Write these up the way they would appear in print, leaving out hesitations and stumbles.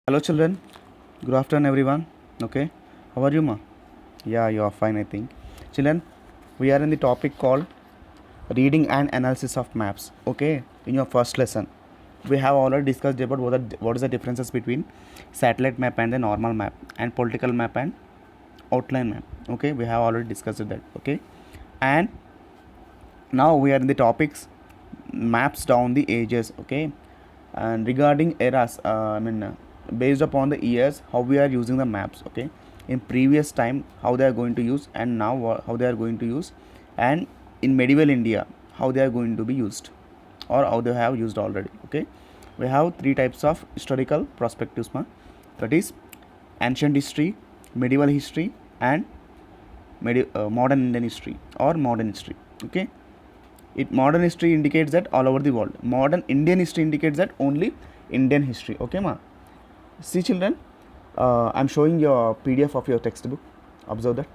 Hello, children. Good afternoon, everyone. Okay, how are you, ma? Yeah, you are fine, I think. Children, we are in the topic called reading and analysis of maps. Okay, in your first lesson, we have already discussed about what is the differences between satellite map and the normal map, and political map and outline map. Okay, we have already discussed that. Okay, and now we are in the topics maps down the ages. Okay, and regarding eras, based upon the years how we are using the maps. Okay, in previous time how they are going to use, and now how they are going to use, and in medieval India how they are going to be used, or how they have used already. Okay, we have three types of historical perspectives, that is ancient history, medieval history, and modern Indian history or modern history. Okay, it modern history indicates that all over the world. Modern Indian history indicates that only Indian history. Okay, ma. See, children, I'm showing your PDF of your textbook. Observe that.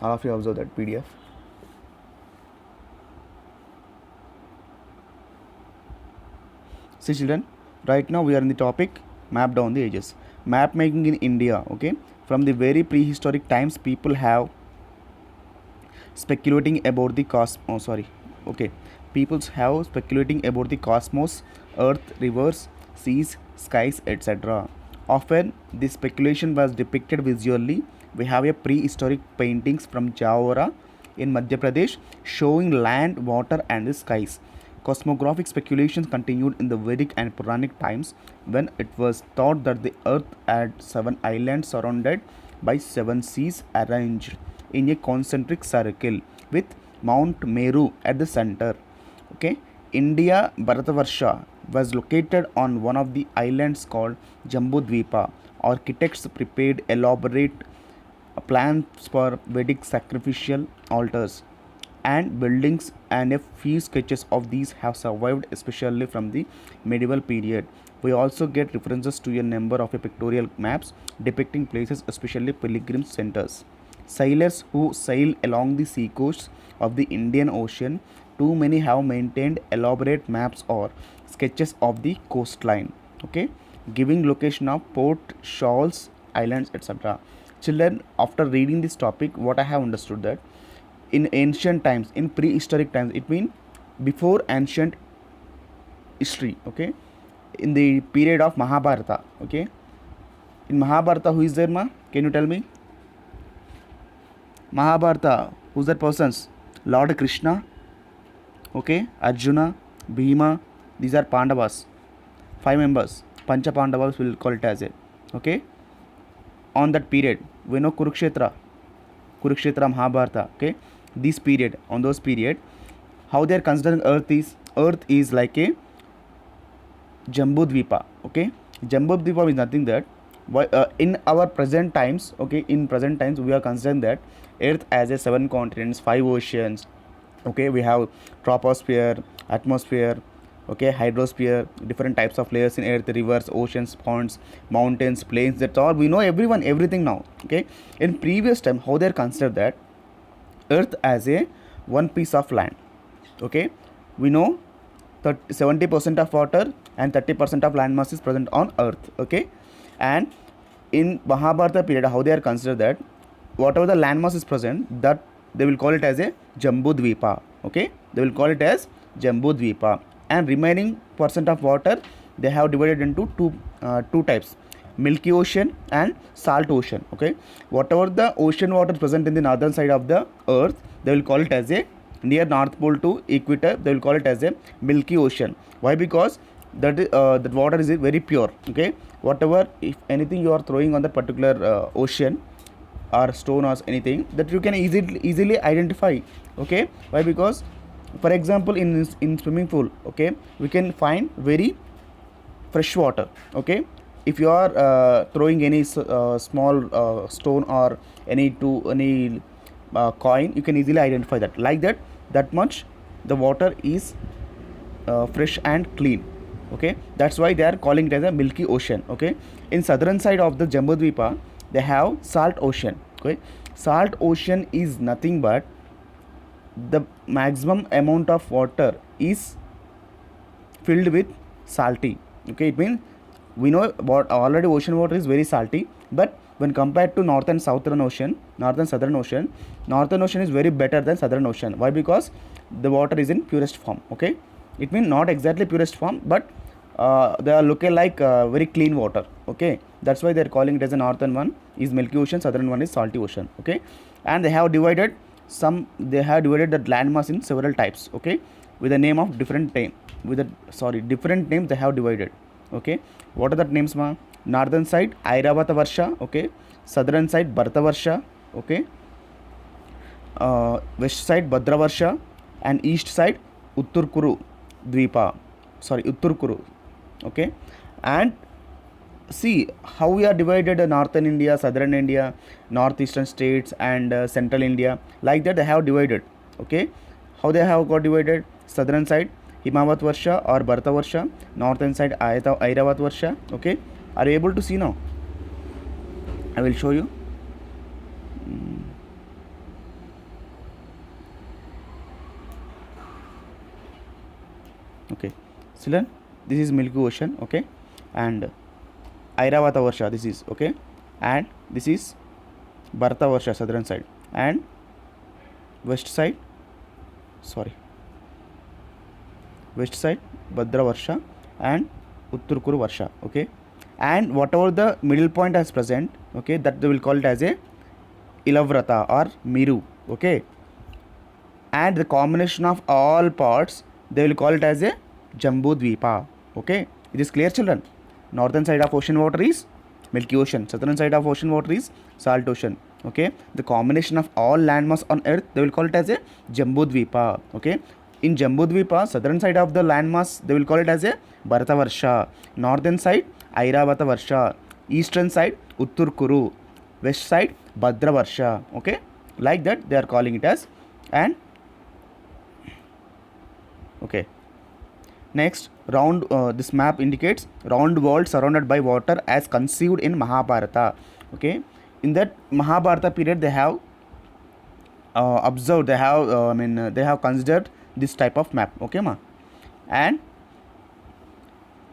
All of you observe that PDF. See, children, right now we are in the topic map down the ages. Map making in India. Okay, from the very prehistoric times, people have speculating about the cosmos. Oh, sorry. Okay, peoples have speculating about the cosmos, earth, rivers, seas, skies, etc. Often this speculation was depicted visually. We have a prehistoric paintings from Jawara in Madhya Pradesh showing land, water, and the skies. Cosmographic speculations continued in the Vedic and Puranic times when it was thought that the earth had seven islands surrounded by seven seas arranged in a concentric circle with Mount Meru at the center. Okay, India Bharatavarsha was located on one of the islands called Jambudvipa. Architects prepared elaborate plans for Vedic sacrificial altars and buildings, and a few sketches of these have survived, especially from the medieval period. We also get references to a number of pictorial maps depicting places, especially pilgrim centers. Sailors who sail along the seacoasts of the Indian Ocean, too many have maintained elaborate maps or sketches of the coastline. Okay, giving location of port, shoals, islands, etc. Children, after reading this topic, what I have understood that in ancient times, in prehistoric times, it means before ancient history. Okay, in the period of Mahabharata. Okay, in Mahabharata, who is there, ma? Can you tell me? Mahabharata, who's that persons? Lord Krishna, okay, Arjuna, Bhima, these are Pandavas, five members. Pancha Pandavas will call it as it. Okay, on that period, we know Kurukshetra, Mahabharata. Okay, this period, on those period, how they are considering Earth is like a Jambudvipa. Okay, Jambudvipa is nothing that. In our present times, okay, in present times we are considering that Earth as a seven continents, five oceans. Okay, we have troposphere, atmosphere, okay, hydrosphere, different types of layers in earth, rivers, oceans, ponds, mountains, plains. That's all we know, everything now. Okay, in previous time how they are considered that earth as a one piece of land. Okay, we know 70% of water and 30% of land mass is present on earth. Okay, and in Mahabharata period how they are considered that whatever the land mass is present, that they will call it as a Jambudvipa. Okay, they will call it as Jambudvipa, and remaining percent of water they have divided into two types: Milky Ocean and Salt Ocean. Okay, whatever the ocean water present in the northern side of the earth, they will call it as a near North Pole to equator, they will call it as a Milky Ocean. Why? Because that water is very pure. Okay, whatever, if anything you are throwing on that particular ocean or stone or anything, that you can easily identify. Okay, why? Because for example in swimming pool, okay, we can find very fresh water. Okay, if you are throwing any small stone or any coin, you can easily identify that, like that much the water is fresh and clean. Okay, that's why they are calling it as a Milky Ocean. Okay, in southern side of the Jambudvipa they have Salt Ocean. Okay, Salt Ocean is nothing but the maximum amount of water is filled with salty. Okay, it means we know what already ocean water is very salty, but when compared to north and southern ocean, northern ocean is very better than southern ocean. Why? Because the water is in purest form. Okay, it means not exactly purest form, but they are looking like very clean water. Okay, that's why they are calling it as a northern one is Milky Ocean, southern one is salty ocean. Okay, and they have divided the landmass in several types. Okay, with the name of different name, different names they have divided. Okay, what are the names, ma? Northern side Airavata Varsha. Okay, southern side Bharata Varsha. Okay, west side Bhadra Varsha, and east side Utturkuru Dvipa. Utturkuru. Okay, and see how we are divided: northern India, southern India, northeastern states, and central India. Like that they have divided. Okay, how they have got divided? Southern side Himavat Varsha or Bharata Varsha, northern side Airavat Varsha. Okay, are you able to see now? I will show you. Okay, see then, this is Milky Ocean. Okay, and Airavata Varsha this is. Okay, and this is Bharata Varsha, southern side, and west side Bhadra Varsha and Utturkuru Varsha. Okay, and whatever the middle point as present, okay, that they will call it as a Ilavrata or Miru. Okay, and the combination of all parts they will call it as a Jambu Dvipa. Okay, it is clear, children? Northern side of ocean water is Milky Ocean, southern side of ocean water is Salt Ocean. Okay, the combination of all landmass on earth they will call it as a Jambu Dvipa. Okay, in Jambu Dvipa, southern side of the landmass they will call it as a Bharata Varsha, northern side Airavata Varsha, eastern side Utturkuru, west side Bhadra Varsha. Okay, like that they are calling it as. And okay, next round, this map indicates round world surrounded by water as conceived in Mahabharata. Okay, in that Mahabharata period they have observed, they have they have considered this type of map. Okay, ma? And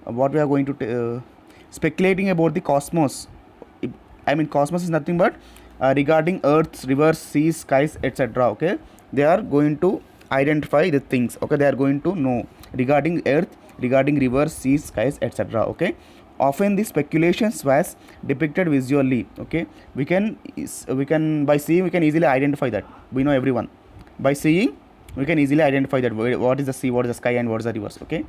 what we are going to speculating about the cosmos. Cosmos is nothing but regarding earths, rivers, seas, skies, etc. Okay, they are going to identify the things. Okay, they are going to know regarding earth, regarding rivers, seas, skies, etc. Okay, often the speculations was depicted visually. Okay, we can by seeing we can easily identify that. We know everyone by seeing we can easily identify that what is the sea, what is the sky, and what is the rivers. Okay,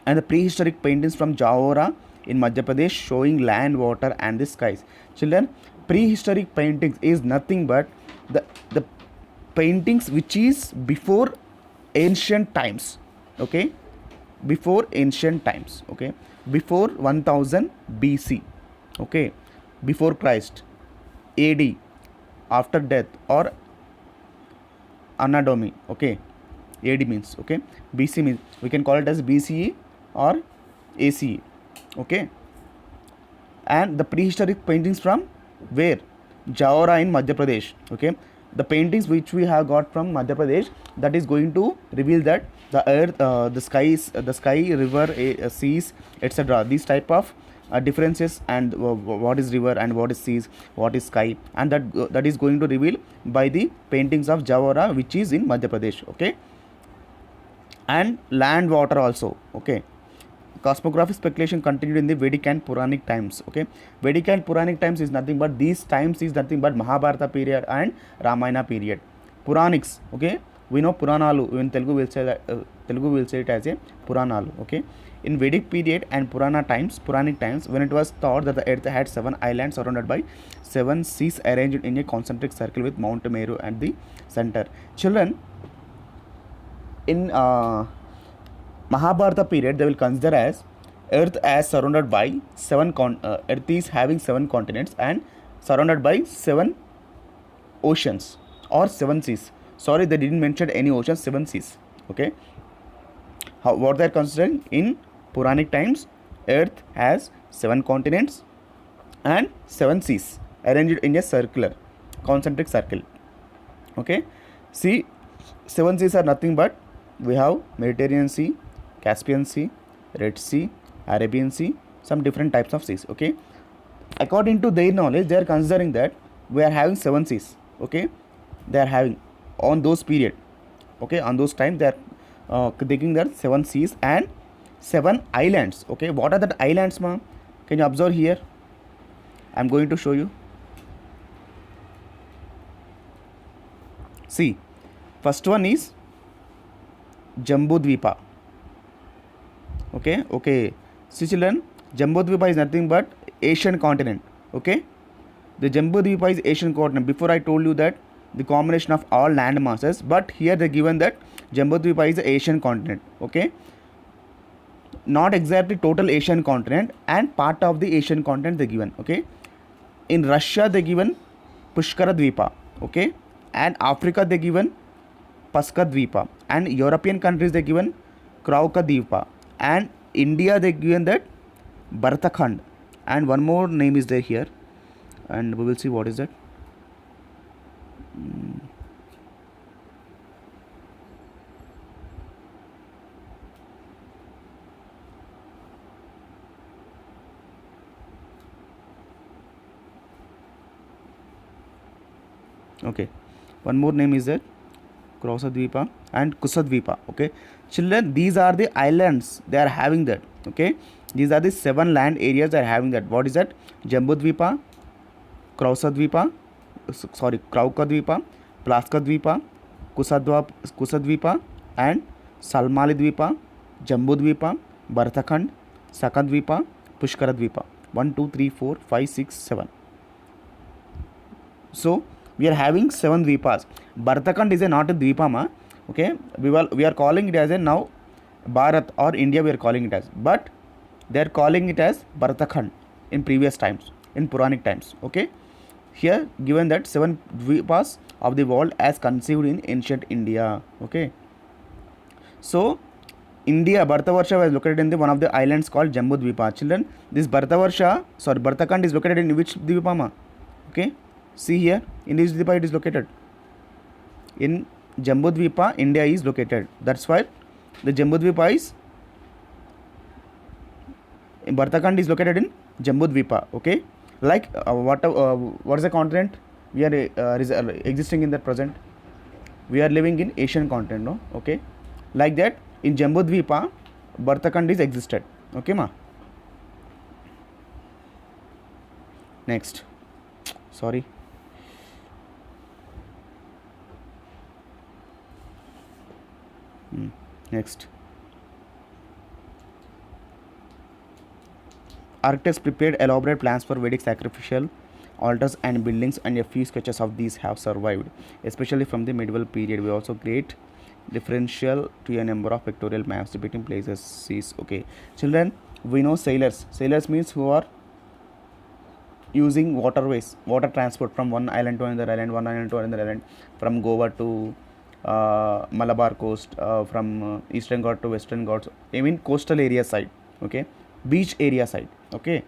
and the prehistoric paintings from Jawara in Madhya Pradesh showing land, water, and the skies. Children, prehistoric paintings is nothing but the paintings which is before ancient times. Okay, before ancient times. Okay, before 1000 BC. Okay, before Christ, AD, after death, or Anadomi. Okay, AD means. Okay, BC means we can call it as BCE or ACE. Okay, and the prehistoric paintings from where? Jawara in Madhya Pradesh. Okay, the paintings which we have got from Madhya Pradesh, that is going to reveal that the earth, the sky, river, seas, etc. These type of differences, and what is river and what is seas, what is sky, and that is going to reveal by the paintings of Jawara, which is in Madhya Pradesh. Okay, and land, water also. Okay, cosmography speculation continued in the Vedic and Puranic times. Okay, Vedic and Puranic times is nothing but these times is nothing but Mahabharata period and Ramayana period. Puranics. Okay, we know Puranalu. In Telugu will say that Telugu will say it as a Puranalu. Okay, in Vedic period and Puranic times, when it was thought that the earth had 7 islands surrounded by 7 seas arranged in a concentric circle with Mount Meru at the center. Children, in Mahabharata period, they will consider as earth as surrounded by earth is having 7 continents and surrounded by 7 oceans or 7 seas. Sorry, they didn't mention any oceans, 7 seas. Okay, what they are considering in Puranic times, earth has 7 continents and 7 seas arranged in a concentric circle. Okay, see, 7 seas are nothing but we have Mediterranean Sea, Caspian Sea, Red Sea, Arabian Sea, some different types of seas. Okay, according to their knowledge, they are considering that we are having 7 seas. Okay, they are having on those period. Okay, on those time they are thinking that 7 seas and 7 islands. Okay, what are that islands, ma'am? Can you observe here? I'm going to show you. See, first one is Jambudvipa. Okay. See, children, Jambudvipa is nothing but Asian continent. Okay, the Jambudvipa is Asian continent. Before I told you that the combination of all land masses, but here they given that Jambudvipa is the Asian continent. Okay, not exactly total Asian continent, and part of the Asian continent they given. Okay, in Russia they given Pushkara Dvipa. Okay, and Africa they given Paska Dvipa, and European countries they given Krauka Dvipa, and India they given that Bharatakhand, and one more name is there here, and we will see what is that. Okay, one more name is there, Krosadvipa and Kusadvipa. Okay, children, these are the islands they are having that. Okay, these are the 7 land areas they are having that. What is that? Jambudvipa, Krosadvipa, Kraukadvipa, Plaskadvipa, Kusadvipa, and Salmalidvipa, Jambudvipa, Bharatakhand, Sakadvipa, Pushkaradvipa. 1, 2, 3, 4, 5, 6, 7. So we are having 7 dvipas. Bharatakhand is not a dvipa, ma. Okay, we are calling it as a now Bharat or India. We are calling it as, but they are calling it as Bharatakhand in previous times, in Puranic times. Okay, here given that 7 dvipas of the world as conceived in ancient India. Okay, so India, Bharatavarsha was located in the one of the islands called Jambudvipa. Children, this Bharatakhand is located in which dvipa, ma? Okay, see here, in this dvipa it is located. In Jambudvipa, India is located. That's why the Jambudvipa is in Bharatakhand is located in Jambudvipa. Okay, like what is the continent we are existing in that present? We are living in Asian continent, no? Okay, like that in Jambudvipa, Bharatakhand is existed. Okay, ma. Next, sorry. Next, architects prepared elaborate plans for Vedic sacrificial altars and buildings, and a few sketches of these have survived, especially from the medieval period. We also create differential to a number of pictorial maps depicting places, seas. Okay, children, we know sailors. Sailors means who are using waterways, water transport from one island to another island, one island to another island, from Goa to Malabar coast, from Eastern Ghats to Western Ghats. I mean coastal area side. Okay, beach area side. Okay,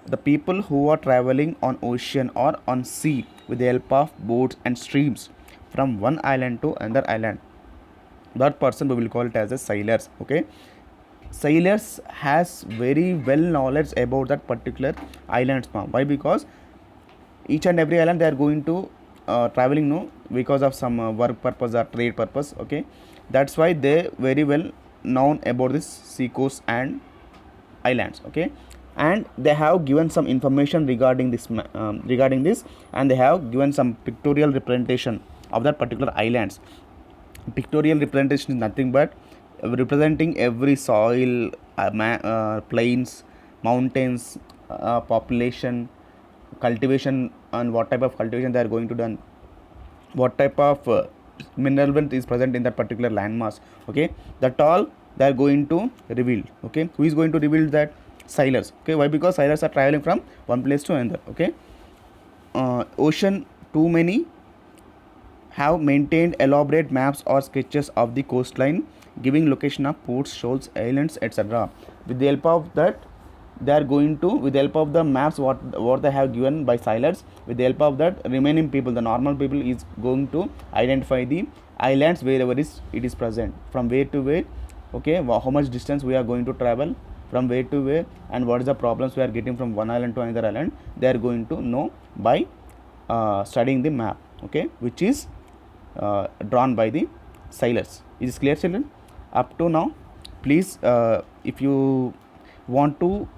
the people who are traveling on ocean or on sea with the help of boats and streams from one island to another island, that person we will call it as a sailors. Okay, sailors has very well knowledge about that particular islands, ma'am. Why? Because each and every island they are going to traveling, no, because of some work purpose or trade purpose. Okay, that's why they very well known about this sea coast and islands. Okay, and they have given some information regarding this and they have given some pictorial representation of that particular islands. Pictorial representation is nothing but representing every soil, plains, mountains, population, cultivation, and what type of cultivation they are going to done, what type of mineral wealth is present in that particular landmass. Okay, that all they are going to reveal. Okay, who is going to reveal that? Sailors. Okay, why? Because sailors are traveling from one place to another. Okay, ocean too many have maintained elaborate maps or sketches of the coastline, giving location of ports, shoals, islands, etc. With the help of that, they are going to, with the help of the maps what they have given by sailors, with the help of that, remaining people, the normal people, is going to identify the islands wherever it is present, from where to where okay, how much distance we are going to travel from where to where, and what is the problems we are getting from one island to another island. They are going to know by studying the map, okay, which is drawn by the sailors. Is this clear, children? Up to now, please, if you want to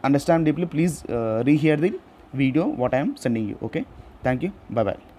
understand deeply, please rehear the video what I am sending you. Okay, thank you, bye bye.